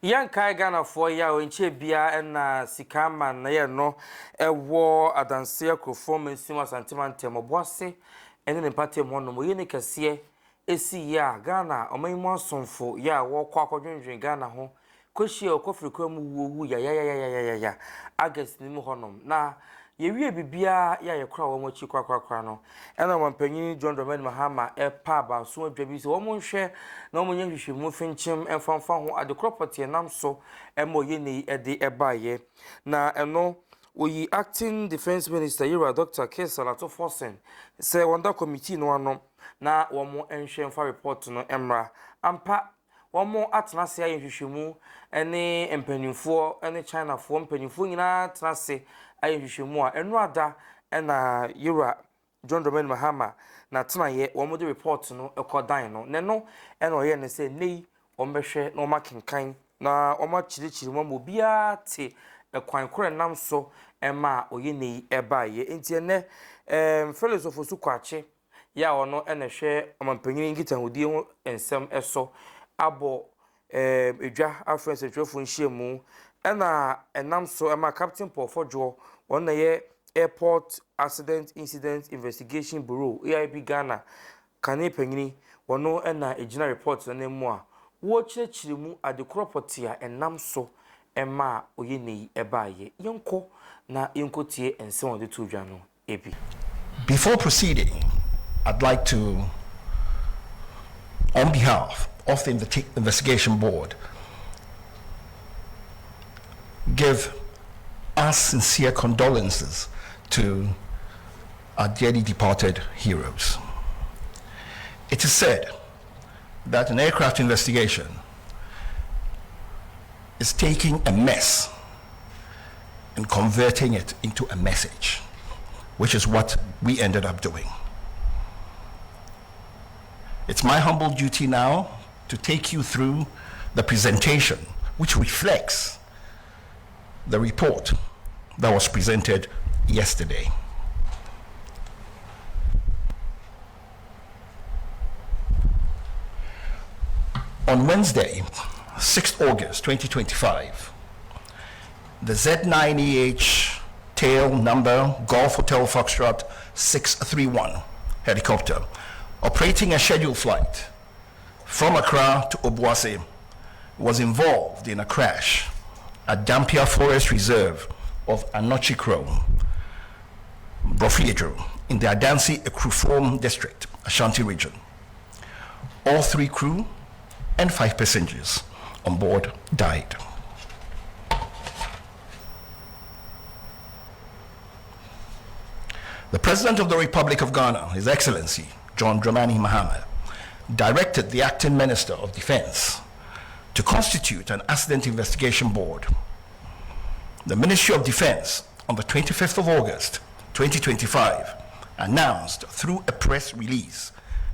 Yan kai Ghana for ya o nche bia na sikama na ye no ewo adanse akrofo Nsima Asante mantem oboase ene ne pate mo no ye ne kase esi ya Ghana omanmu asonfo ya wo kwa akwadwenwen Ghana ho kohie okofrikwa mu wuwu ya August ni mu honom na ye wie bibia ya ye kora wo mochi kwakwa no ena wampanyin John Dramani Mahama pa ba so adwa bi se wo monhwe na wo nyam hwehwemu finchim emfamfa ho ade property nam so emo ye ni ede ebaye na eno oyi acting defense minister Yira Dr. Kesalato Forsen say wonder committee no ano na wo mo enhwe mfa report no emra ampa wo mo atenase aye hwehwemu ene empanimfo ene China fo empanimfo nyina atenase aye hwehwemu a eno ada ena Yira John Dramani Mahama na tenaye wo mo de report no ekodan no ne no ena oye ne say nei wo mbehwe na wo makenkan na wo ma chirichiri mo bia te ekwan kore nam so ema oye nei ebaye enti ene fellows of Osukwache ya ono ene hwe omampanyin ngitahudie ho ensem eso abo edwa afrens etwefo nhyiemu ena enam so ema Captain Paul Fojo wona ye Airport Accident Incident Investigation Bureau AIB Ghana kane panyini wono ena ejina report na mu a wo chirechirimu adekropoti a enam so ema oye nei ebaye yenko na yenkotie ensem ode tudwa no ebi. Before proceeding, I'd like to, on behalf of the investigation board, give our sincere condolences to our dearly departed heroes. It is said that an aircraft investigation is taking a mess and converting it into a message, which is what we ended up doing. It's my humble duty now to take you through the presentation, which reflects the report that was presented yesterday. On Wednesday, 6th August 2025, the Z9EH tail number Golf Hotel Foxtrot 631 helicopter operating a scheduled flight from Accra to Obuasi was involved in a crash at Dampier Forest Reserve of Anochikro, Brofiejo, in the Adansi Ekrufom district, Ashanti region. All 3 crew and 5 passengers on board died. The President of the Republic of Ghana, His Excellency John Dramani Mahama, directed the Acting Minister of Defense to constitute an accident investigation board. The Ministry of Defense, on the 25th of August 2025, announced through a press release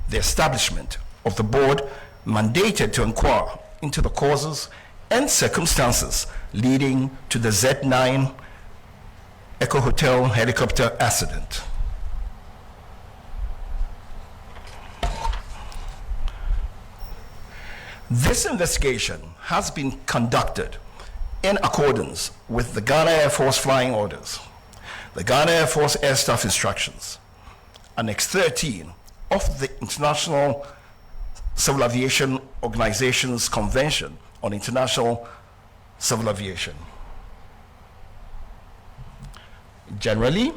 the establishment of the board mandated to inquire into the causes and circumstances leading to the Z9 Echo Hotel helicopter accident. This investigation has been conducted in accordance with the Ghana Air Force flying orders, the Ghana Air Force Air Staff instructions, Annex 13 of the International Civil Aviation Organization's Convention on International Civil Aviation. Generally,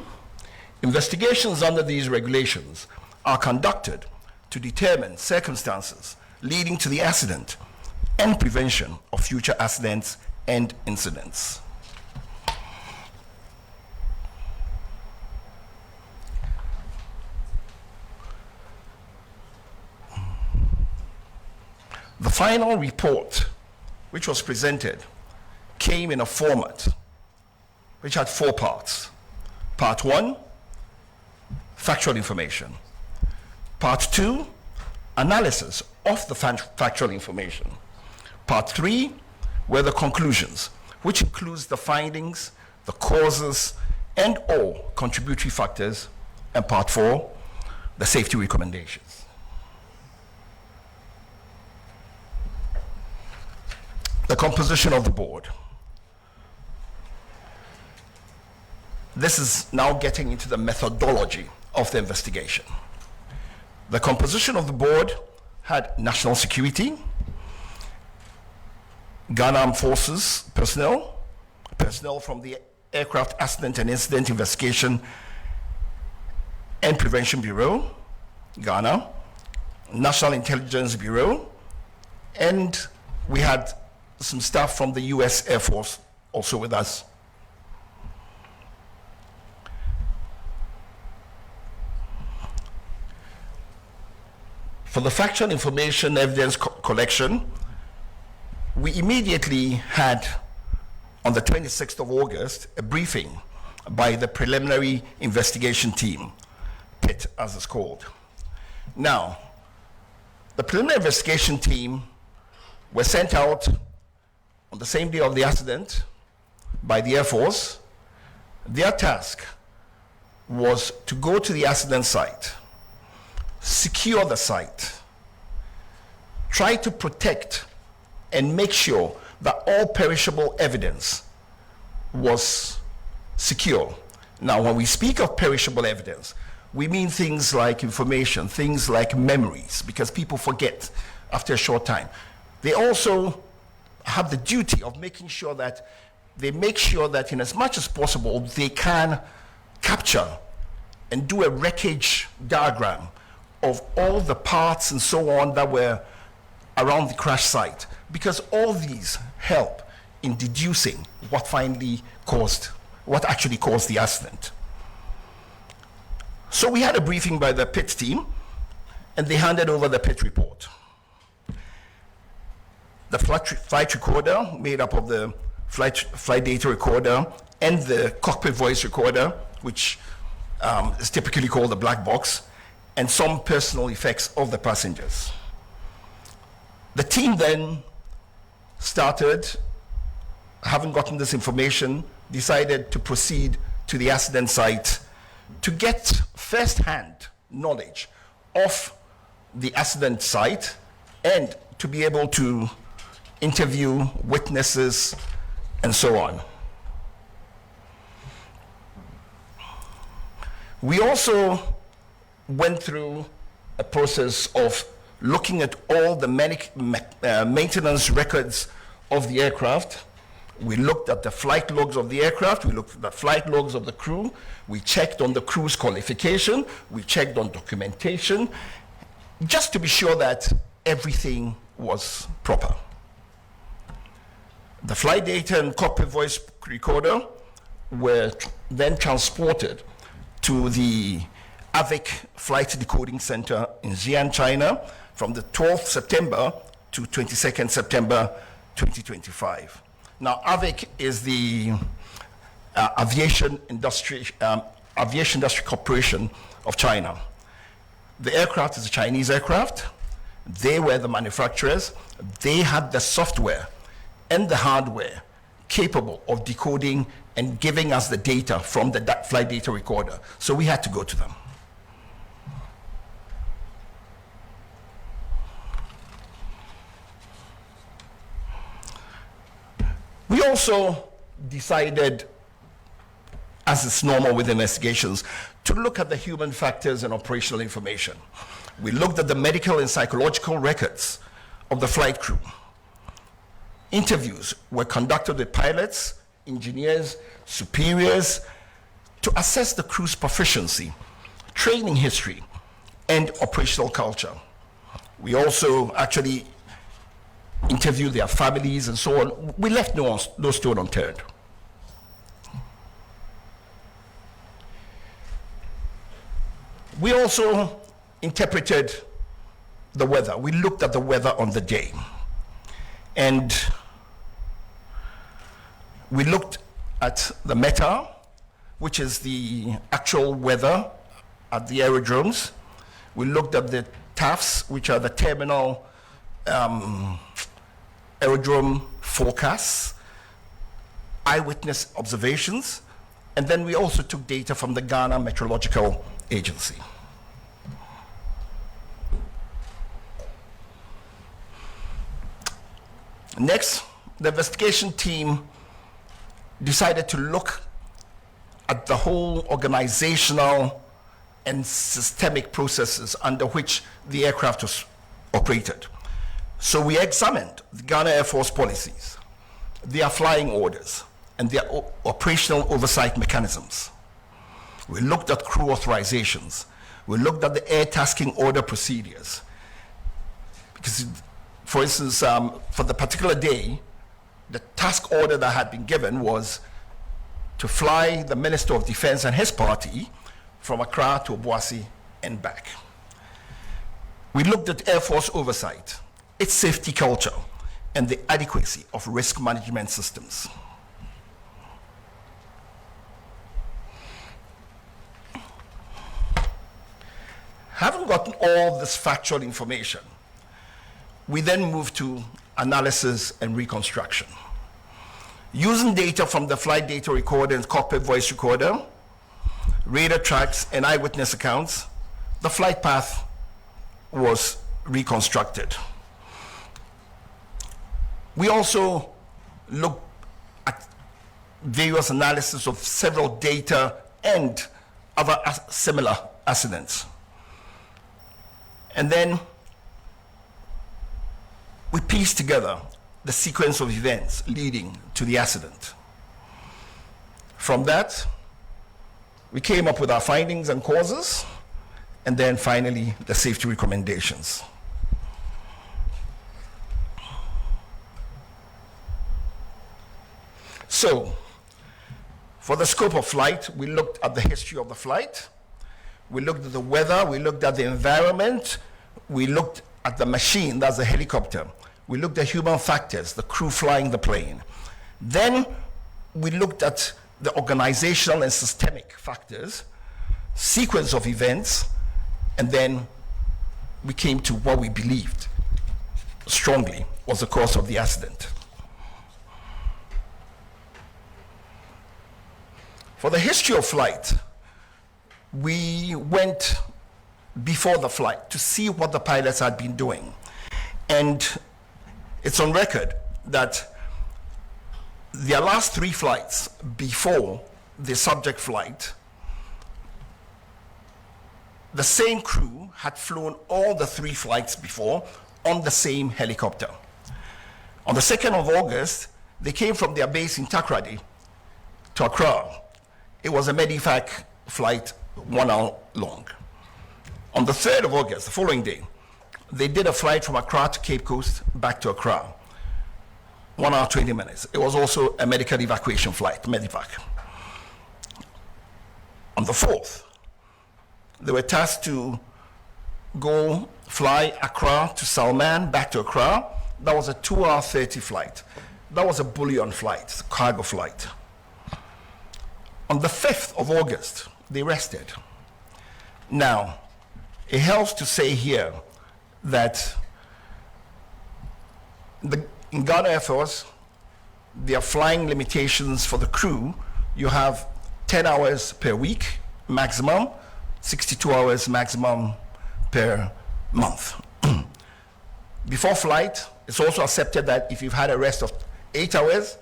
investigations under these regulations are conducted to determine circumstances leading to the accident and prevention of future accidents and incidents. The final report, which was presented, came in a format which had 4 parts. Part 1, factual information. Part 2, analysis of the factual information. Part 3 were the conclusions, which includes the findings, the causes, and all contributory factors. And Part 4, the safety recommendations. The composition of the board. This is now getting into the methodology of the investigation. The composition of the board had national security, Ghana Armed Forces personnel from the Aircraft Accident and Incident Investigation and Prevention Bureau, Ghana, National Intelligence Bureau, and we had some staff from the US Air Force also with us. For the factual information evidence collection, we immediately had, on the 26th of August, a briefing by the preliminary investigation team, PIT as it's called. Now, the preliminary investigation team were sent out on the same day of the accident by the Air Force. Their task was to go to the accident site, secure the site, try to protect and make sure that all perishable evidence was secure. Now, when we speak of perishable evidence, we mean things like information, things like memories, because people forget after a short time. They also have the duty of making sure that in as much as possible, they can capture and do a wreckage diagram of all the parts and so on that were around the crash site, because all these help in deducing what actually caused the accident. So we had a briefing by the PIT team, and they handed over the PIT report. The flight recorder, made up of the flight data recorder and the cockpit voice recorder, which is typically called the black box, and some personal effects of the passengers. The team then started, having gotten this information, decided to proceed to the accident site to get first-hand knowledge of the accident site and to be able to interview witnesses and so on. We also went through a process of looking at all the maintenance records of the aircraft. We looked at the flight logs of the aircraft, we looked at the flight logs of the crew, we checked on the crew's qualification, we checked on documentation, just to be sure that everything was proper. The flight data and cockpit voice recorder were then transported to the AVIC Flight Decoding Center in Xi'an, China, from the 12th September to 22nd September 2025. Now, AVIC is the Aviation Industry Corporation of China. The aircraft is a Chinese aircraft. They were the manufacturers. They had the software and the hardware capable of decoding and giving us the data from the flight data recorder. So we had to go to them. We also decided, as is normal with investigations, to look at the human factors and operational information. We looked at the medical and psychological records of the flight crew. Interviews were conducted with pilots, engineers, superiors, to assess the crew's proficiency, training history, and operational culture. We also actually interviewed their families and so on. We left no stone unturned. We also interpreted the weather. We looked at the weather on the day. And we looked at the META, which is the actual weather at the aerodromes. We looked at the TAFs, which are the terminal aerodrome forecasts, eyewitness observations, and then we also took data from the Ghana Meteorological Agency. Next, the investigation team decided to look at the whole organizational and systemic processes under which the aircraft was operated. So we examined the Ghana Air Force policies, their flying orders, and their operational oversight mechanisms. We looked at crew authorizations. We looked at the air tasking order procedures. Because, for instance, for the particular day, the task order that had been given was to fly the Minister of Defense and his party from Accra to Obuasi and back. We looked at Air Force oversight, its safety culture, and the adequacy of risk management systems. Having gotten all this factual information, we then moved to analysis and reconstruction. Using data from the flight data recorder and cockpit voice recorder, radar tracks, and eyewitness accounts, the flight path was reconstructed. We also looked at various analysis of several data and other similar accidents. And then we pieced together the sequence of events leading to the accident. From that, we came up with our findings and causes, and then finally the safety recommendations. So, for the scope of flight, we looked at the history of the flight, we looked at the weather, we looked at the environment, we looked at the machine, that's the helicopter, we looked at human factors, the crew flying the plane. Then we looked at the organizational and systemic factors, sequence of events, and then we came to what we believed strongly was the cause of the accident. For the history of flight, we went before the flight to see what the pilots had been doing. And it's on record that their last 3 flights before the subject flight, the same crew had flown all the 3 flights before on the same helicopter. On the 2nd of August, they came from their base in Takoradi to Accra. It was a Medivac flight, 1 hour long. On the 3rd of August, the following day, they did a flight from Accra to Cape Coast, back to Accra. 1 hour, 20 minutes. It was also a medical evacuation flight, Medivac. On the 4th, they were tasked to go fly Accra to Salman, back to Accra. That was a 2 hour 30 flight. That was a bullion flight, cargo flight. On the 5th of August, they rested. Now, it helps to say here that in Ghana Air Force, there are flying limitations for the crew. You have 10 hours per week maximum, 62 hours maximum per month. Before flight, it's also accepted that if you've had a rest of 8 hours,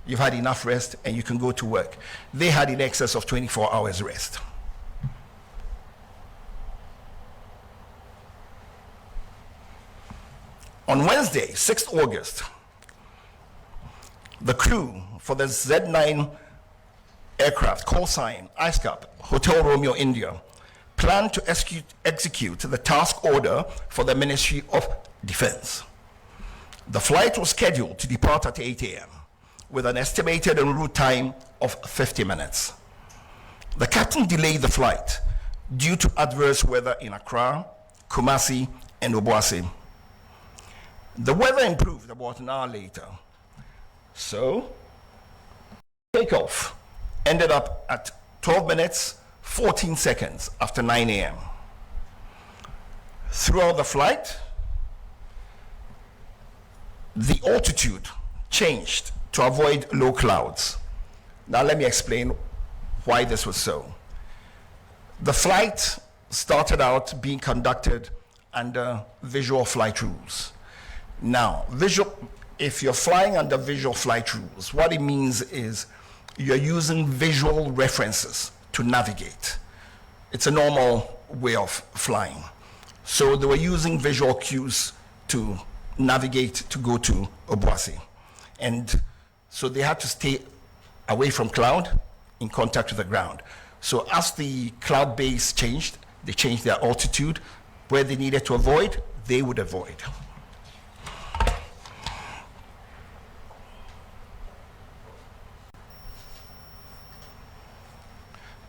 you've had enough rest and you can go to work. They had in excess of 24 hours rest. On Wednesday, 6th August, the crew for the Z9 aircraft, call sign, ISCAP, Hotel Romeo, India, planned to execute the task order for the Ministry of Defense. The flight was scheduled to depart at 8 a.m. with an estimated en route time of 50 minutes. The captain delayed the flight due to adverse weather in Accra, Kumasi, and Obuasi. The weather improved about an hour later. So, takeoff ended up at 12 minutes, 14 seconds after 9 a.m. Throughout the flight, the altitude changed to avoid low clouds. Now let me explain why this was so. The flight started out being conducted under visual flight rules. Now, if you're flying under visual flight rules, what it means is you're using visual references to navigate. It's a normal way of flying. So they were using visual cues to navigate to go to Obuasi. And so they had to stay away from cloud, in contact with the ground. So as the cloud base changed, they changed their altitude. Where they needed to avoid, they would avoid.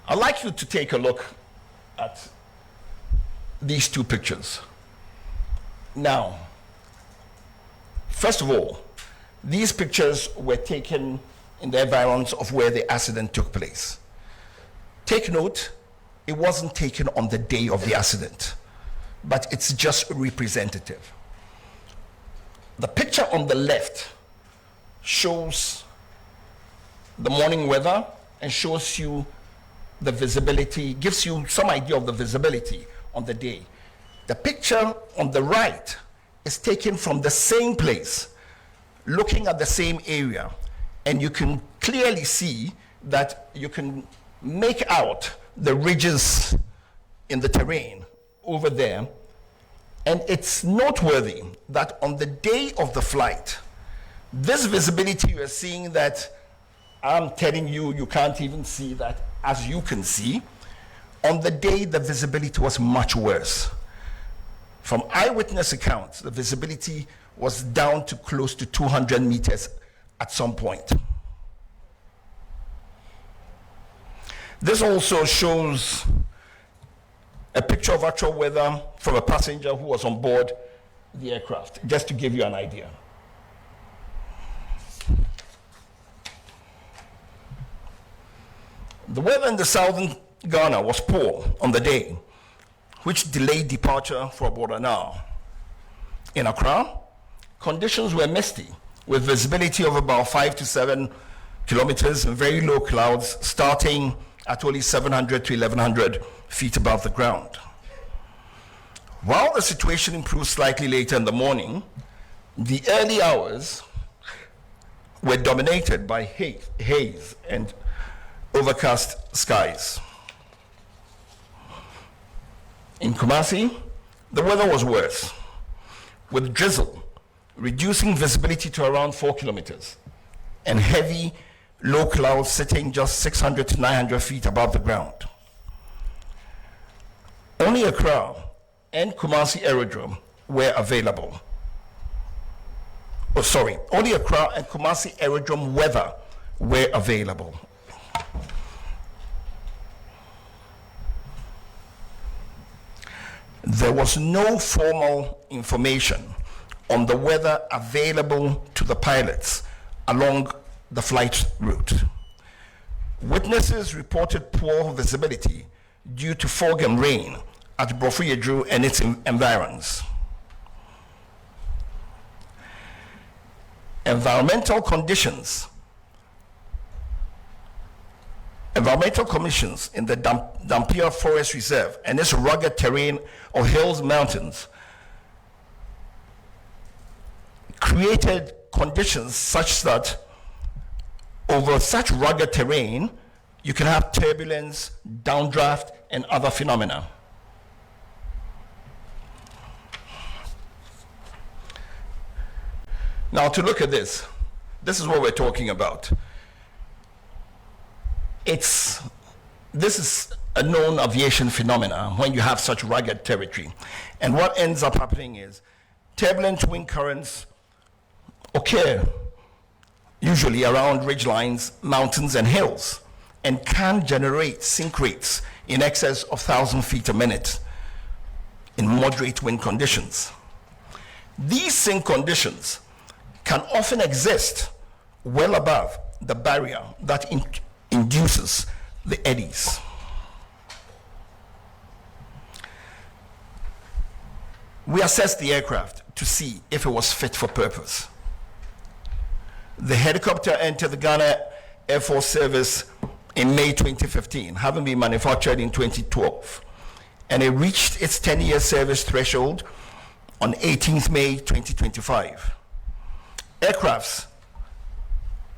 I'd like you to take a look at these two pictures. Now, first of all, these pictures were taken in the environs of where the accident took place. Take note, it wasn't taken on the day of the accident, but it's just representative. The picture on the left shows the morning weather and shows you the visibility, gives you some idea of the visibility on the day. The picture on the right is taken from the same place, looking at the same area, and you can clearly see that you can make out the ridges in the terrain over there. And it's noteworthy that on the day of the flight, this visibility you are seeing that I'm telling you, you can't even see that as you can see. On the day, the visibility was much worse. From eyewitness accounts, the visibility was down to close to 200 meters at some point. This also shows a picture of actual weather from a passenger who was on board the aircraft, just to give you an idea. The weather in the southern Ghana was poor on the day, which delayed departure for about an hour. In Accra, conditions were misty, with visibility of about 5 to 7 kilometers and very low clouds starting at only 700 to 1100 feet above the ground. While the situation improved slightly later in the morning, the early hours were dominated by haze and overcast skies. In Kumasi, the weather was worse, with drizzle reducing visibility to around 4 kilometers and heavy low clouds sitting just 600 to 900 feet above the ground. Only Accra and Kumasi Aerodrome were available. Only Accra and Kumasi Aerodrome weather were available. There was no formal information on the weather available to the pilots along the flight route. Witnesses reported poor visibility due to fog and rain at Brofuyedru and its environs. Environmental conditions Environmental commissions in the Dampier Forest Reserve and its rugged terrain of hills, mountains, created conditions such that over such rugged terrain, you can have turbulence, downdraft, and other phenomena. Now to look at this is what we're talking about. This is a known aviation phenomena when you have such rugged territory. And what ends up happening is turbulent wind currents occur usually around ridgelines, mountains, and hills, and can generate sink rates in excess of 1,000 feet a minute in moderate wind conditions. These sink conditions can often exist well above the barrier that induces the eddies. We assessed the aircraft to see if it was fit for purpose. The helicopter entered the Ghana Air Force Service in May 2015, having been manufactured in 2012, and it reached its 10-year service threshold on 18th May 2025. aircrafts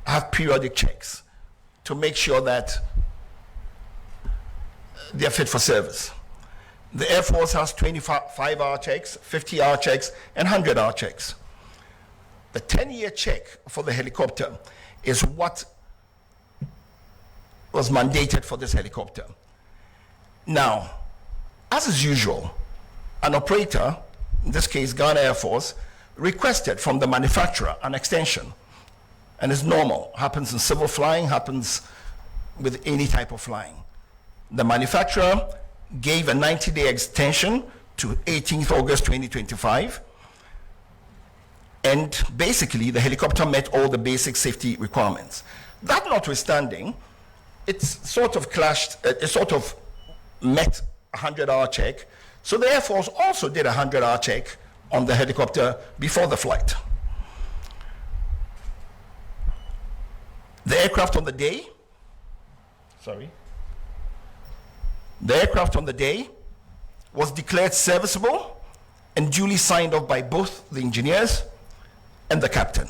have periodic checks to make sure that they are fit for service. The Air Force has 25-hour checks, 50-hour checks, and 100-hour checks. The 10-year check for the helicopter is what was mandated for this helicopter. Now, as is usual, an operator, in this case Ghana Air Force, requested from the manufacturer an extension. And it's normal, happens in civil flying, happens with any type of flying. The manufacturer gave a 90-day extension to 18th August 2025. And basically, the helicopter met all the basic safety requirements. That notwithstanding, it's sort of clashed, it sort of met a 100-hour check. So the Air Force also did a 100-hour check on the helicopter before the flight. The aircraft on the day, the aircraft on the day was declared serviceable and duly signed off by both the engineers and the captain.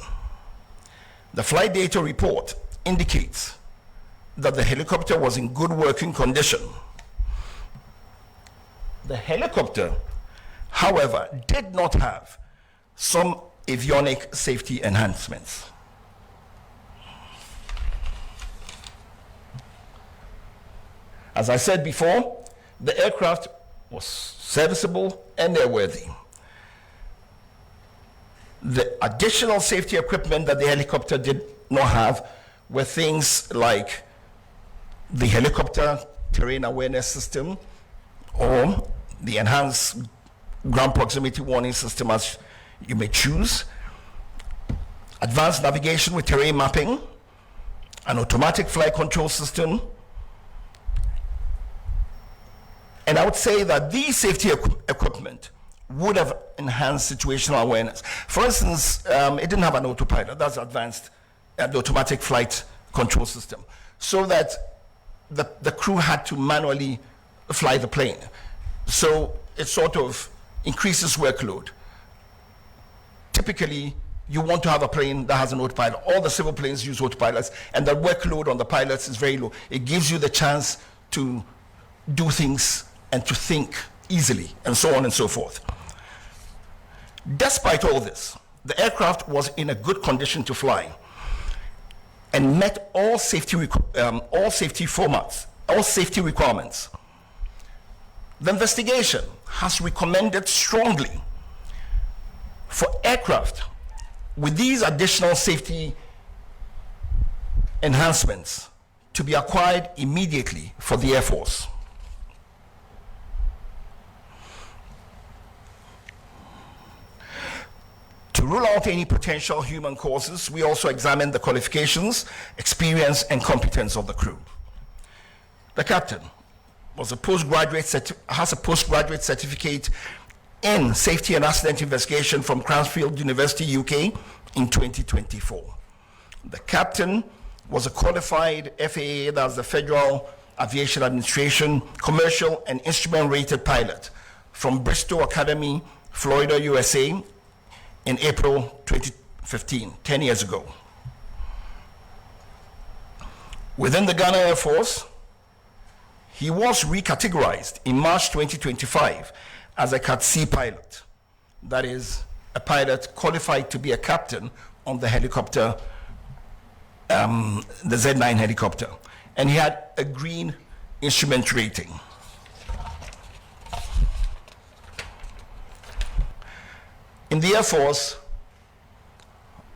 The flight data report indicates that the helicopter was in good working condition. The helicopter, however, did not have some avionic safety enhancements. As I said before, the aircraft was serviceable and airworthy. The additional safety equipment that the helicopter did not have were things like the helicopter terrain awareness system or the enhanced ground proximity warning system, as you may choose, advanced navigation with terrain mapping, an automatic flight control system. And I would say that these safety equipment would have enhanced situational awareness. For instance, it didn't have an autopilot. That's advanced, the automatic flight control system, so that the crew had to manually fly the plane. So it sort of increases workload. Typically, you want to have a plane that has an autopilot. All the civil planes use autopilots, and the workload on the pilots is very low. It gives you the chance to do things and to think easily, and so on and so forth. Despite all this, the aircraft was in a good condition to fly and met all safety requirements. The investigation has recommended strongly for aircraft with these additional safety enhancements to be acquired immediately for the Air Force. To rule out any potential human causes, we also examined the qualifications, experience, and competence of the crew. The captain has a postgraduate certificate in safety and accident investigation from Cranfield University, UK, in 2024. The captain was a qualified FAA, that's the Federal Aviation Administration, commercial and instrument rated pilot from Bristol Academy, Florida, USA, in April 2015, 10 years ago. Within the Ghana Air Force, he was recategorized in March 2025 as a Cat C pilot. That is, a pilot qualified to be a captain on the helicopter, the Z9 helicopter. And he had a green instrument rating. In the Air Force,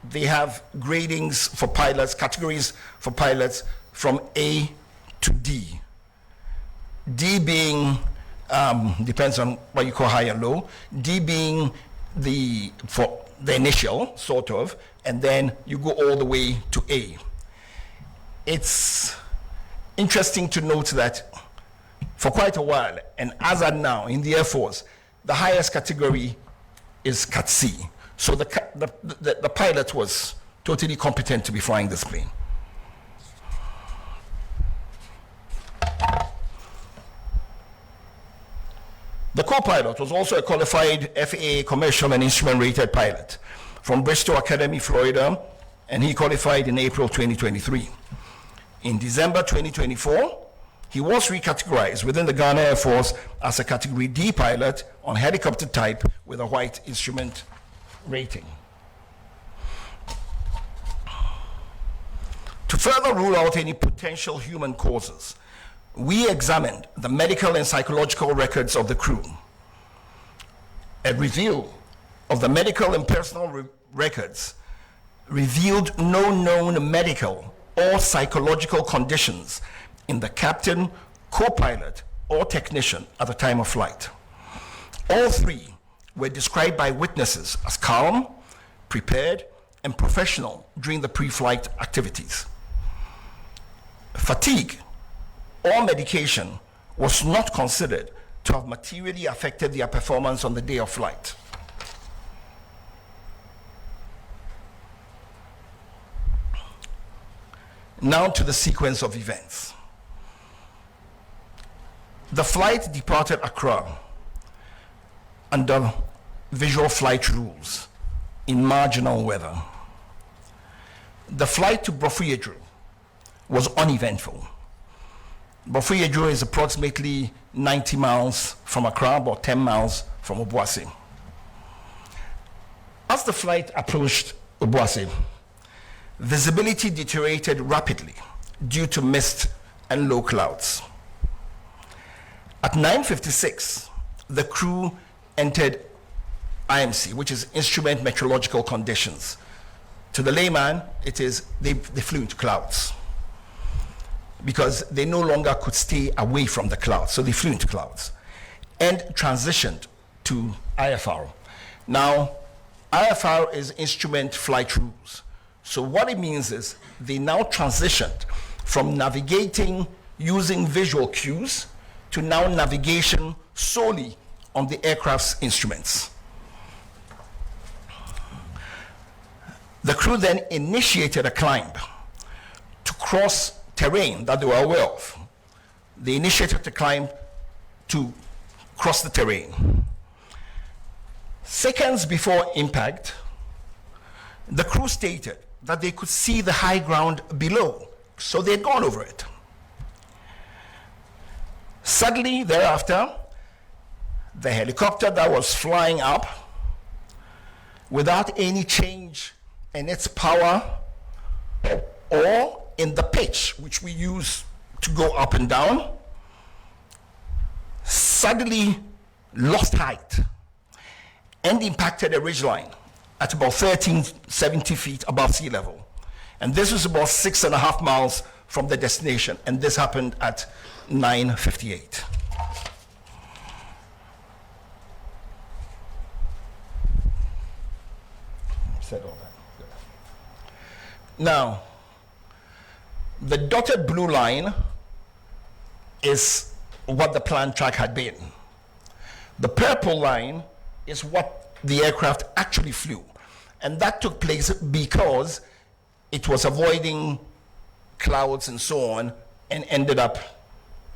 they have gradings for pilots, categories for pilots from A to D. D being, depends on what you call high and low, D being for the initial, sort of, and then you go all the way to A. It's interesting to note that for quite a while, and as at now in the Air Force, the highest category is Cat C. So the pilot was totally competent to be flying this plane. The co-pilot was also a qualified FAA commercial and instrument rated pilot from Bristol Academy, Florida, and he qualified in April 2023. In December 2024, he was recategorized within the Ghana Air Force as a Category D pilot on helicopter type with a white instrument rating. To further rule out any potential human causes, we examined the medical and psychological records of the crew. A review of the medical and personal records revealed no known medical or psychological conditions in the captain, co-pilot, or technician at the time of flight. All three were described by witnesses as calm, prepared, and professional during the pre-flight activities. Fatigue or medication was not considered to have materially affected their performance on the day of flight. Now to the sequence of events. The flight departed Accra under visual flight rules in marginal weather. The flight to Brofuyedro was uneventful. Brofuyedro is approximately 90 miles from Accra, about 10 miles from Obuasi. As the flight approached Obuasi, visibility deteriorated rapidly due to mist and low clouds. At 9:56, the crew entered IMC, which is Instrument Meteorological Conditions. To the layman, it is they flew into clouds because they no longer could stay away from the clouds, so they flew into clouds and transitioned to IFR. Now, IFR is Instrument Flight Rules. So what it means is they now transitioned from navigating using visual cues to now navigation solely on the aircraft's instruments. The crew then initiated a climb to cross terrain that they were aware of. They initiated the climb to cross the terrain. Seconds before impact, the crew stated that they could see the high ground below, so they had gone over it. Suddenly thereafter, the helicopter that was flying up without any change in its power or in the pitch which we use to go up and down, suddenly lost height and impacted a ridgeline at about 1370 feet above sea level. And this was about 6.5 miles from the destination, and this happened at 9:58. Said all that. Good. Now, the dotted blue line is what the planned track had been. The purple line is what the aircraft actually flew. And that took place because it was avoiding clouds and so on and ended up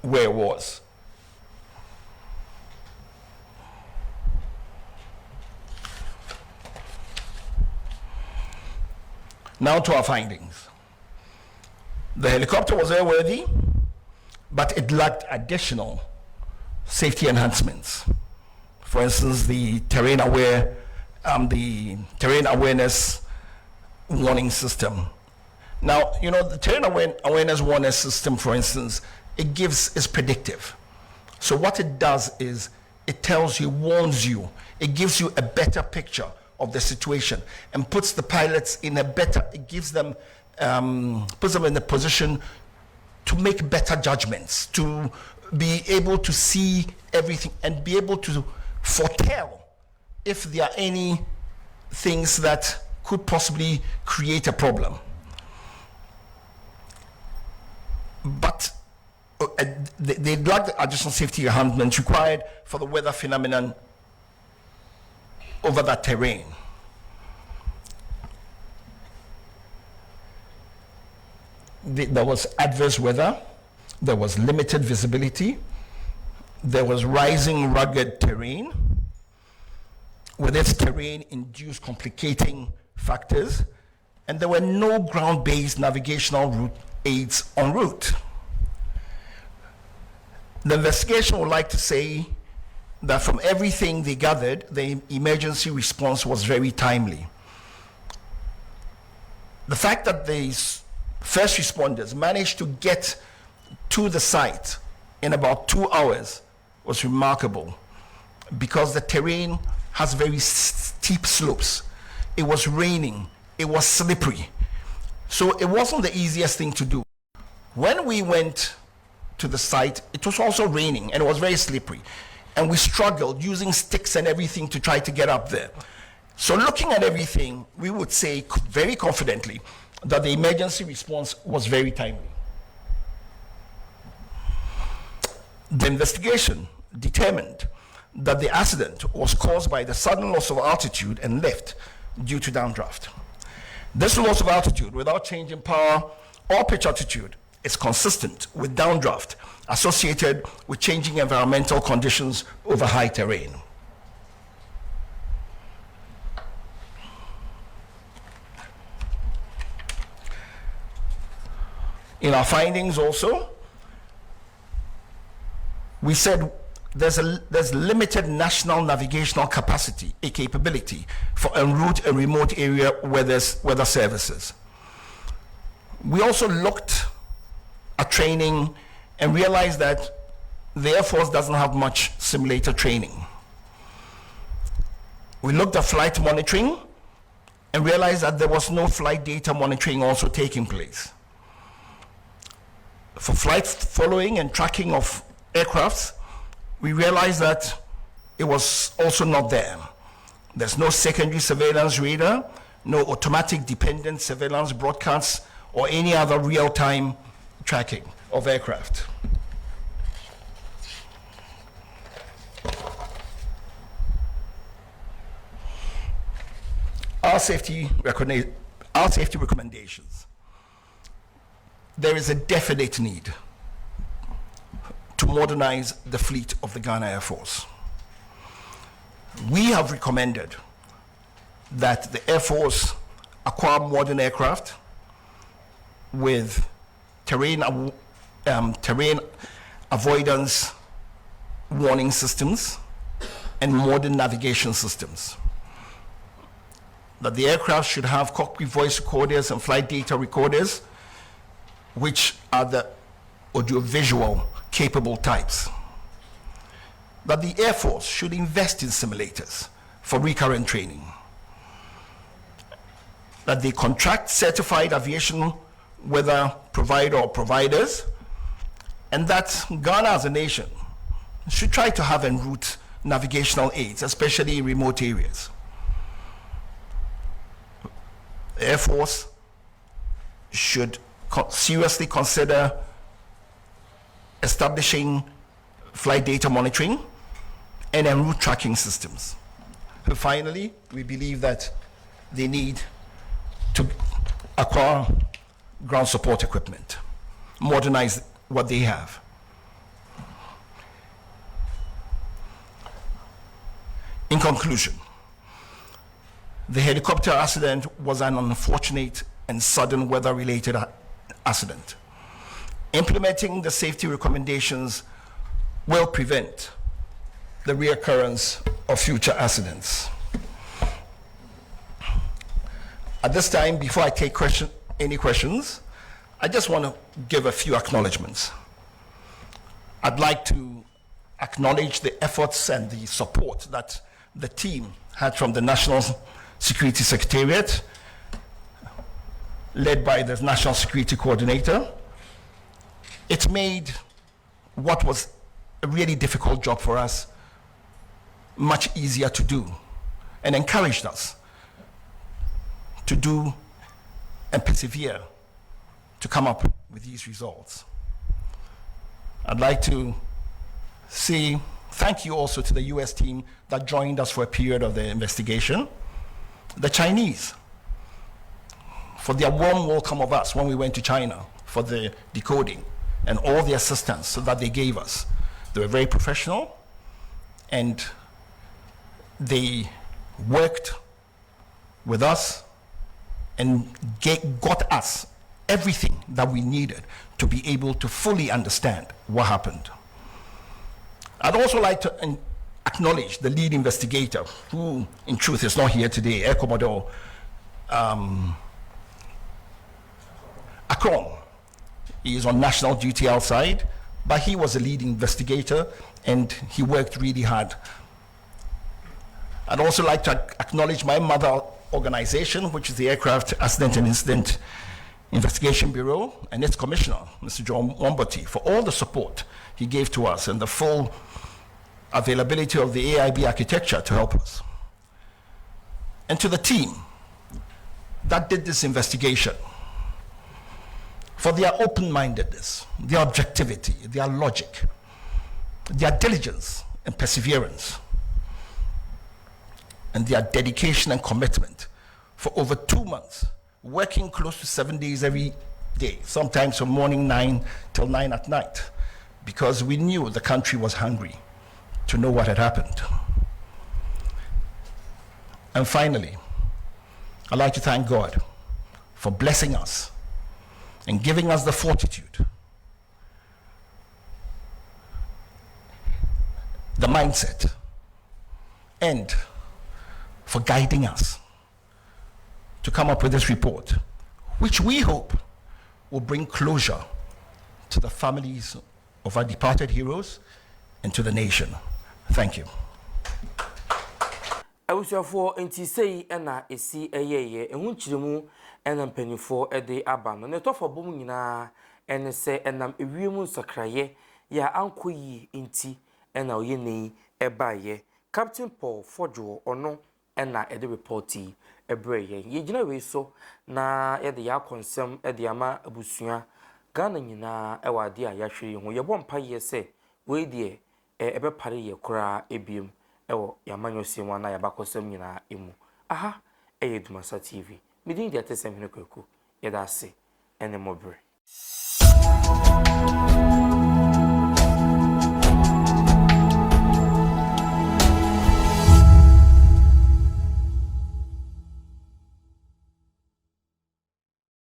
where it was. Now to our findings. The helicopter was airworthy, but it lacked additional safety enhancements. For instance, the terrain awareness warning system. Now, you know, the terrain awareness warning system, for instance, is predictive. So what it does is it tells you, warns you, it gives you a better picture of the situation and puts the pilots in it gives them, puts them in a position to make better judgments, to be able to see everything and be able to foretell if there are any things that could possibly create a problem. But they lack the additional safety enhancements required for the weather phenomenon over that terrain. There was adverse weather, there was limited visibility, there was rising rugged terrain, with its terrain-induced complicating factors, and there were no ground-based navigational route aids en route. The investigation would like to say that from everything they gathered, the emergency response was very timely. The fact that the first responders managed to get to the site in about 2 hours was remarkable, because the terrain has very steep slopes. It was raining, it was slippery. So it wasn't the easiest thing to do. When we went to the site, it was also raining and it was very slippery. And we struggled using sticks and everything to try to get up there. So looking at everything, we would say very confidently that the emergency response was very timely. The investigation determined that the accident was caused by the sudden loss of altitude and lift due to downdraft. This loss of altitude without change in power or pitch altitude is consistent with downdraft associated with changing environmental conditions over high terrain. In our findings also, we said there's limited national navigational capacity, a capability for en route and remote area weather services. We also looked at training and realized that the Air Force doesn't have much simulator training. We looked at flight monitoring and realized that there was no flight data monitoring also taking place. For flight following and tracking of aircrafts, we realized that it was also not there. There's no secondary surveillance radar, no automatic dependent surveillance broadcasts, or any other real-time tracking of aircraft. Our safety recommendations. There is a definite need to modernize the fleet of the Ghana Air Force. We have recommended that the Air Force acquire modern aircraft with terrain avoidance warning systems and modern navigation systems. That the aircraft should have cockpit voice recorders and flight data recorders, which are the audiovisual capable types. That the Air Force should invest in simulators for recurrent training. That they contract certified aviation weather provider or providers, and that Ghana as a nation should try to have en route navigational aids, especially in remote areas. The Air Force should seriously consider establishing flight data monitoring and en route tracking systems. And finally, we believe that they need to acquire ground support equipment, modernize what they have. In conclusion, the helicopter accident was an unfortunate and sudden weather-related accident. Implementing the safety recommendations will prevent the reoccurrence of future accidents. At this time, before I take any questions, I just want to give a few acknowledgements. I'd like to acknowledge the efforts and the support that the team had from the National Security Secretariat, led by the National Security Coordinator. It made what was a really difficult job for us much easier to do, and encouraged us to do and persevere to come up with these results. I'd like to say thank you also to the US team that joined us for a period of the investigation, the Chinese, for their warm welcome of us when we went to China for the decoding and all the assistance that they gave us. They were very professional, and they worked with us and got us everything that we needed to be able to fully understand what happened. I'd also like to acknowledge the lead investigator, who in truth is not here today, Air Commodore Akron. He is on national duty outside, but he was a lead investigator and he worked really hard. I'd also like to acknowledge my mother organization, which is the Aircraft Accident and Incident Investigation Bureau, and its commissioner, Mr. John Wombati, for all the support he gave to us and the full availability of the AIB architecture to help us. And to the team that did this investigation, for their open-mindedness, their objectivity, their logic, their diligence and perseverance, and their dedication and commitment for over 2 months, working close to 7 days every day, sometimes from morning 9 till 9 at night, because we knew the country was hungry to know what had happened. And finally, I'd like to thank God for blessing us and giving us the fortitude, the mindset, and for guiding us to come up with this report, which we hope will bring closure to the families of our departed heroes and to the nation. Thank you. Awusuafo enti sei na esi eyeye ehun chirimu ena mpanifo ede aba no ne tofo bom nyina ene se enam ewiemu nsakraye ya ankoyi enti ena oyene ebaye Captain Paul Fojo ono ena ede reporti ebreye ye gina we so na ye de ya konsem ede ama abusua Ghana nyina ewade a ya hwere ho ye bɔ mpa ye se we de ebe pare ye kura ebiem ewo yamanyosi mwana yabakosem nyina emu aha ADUMASA TV midin dia tesem hene kwaku yeda ase ene mobre.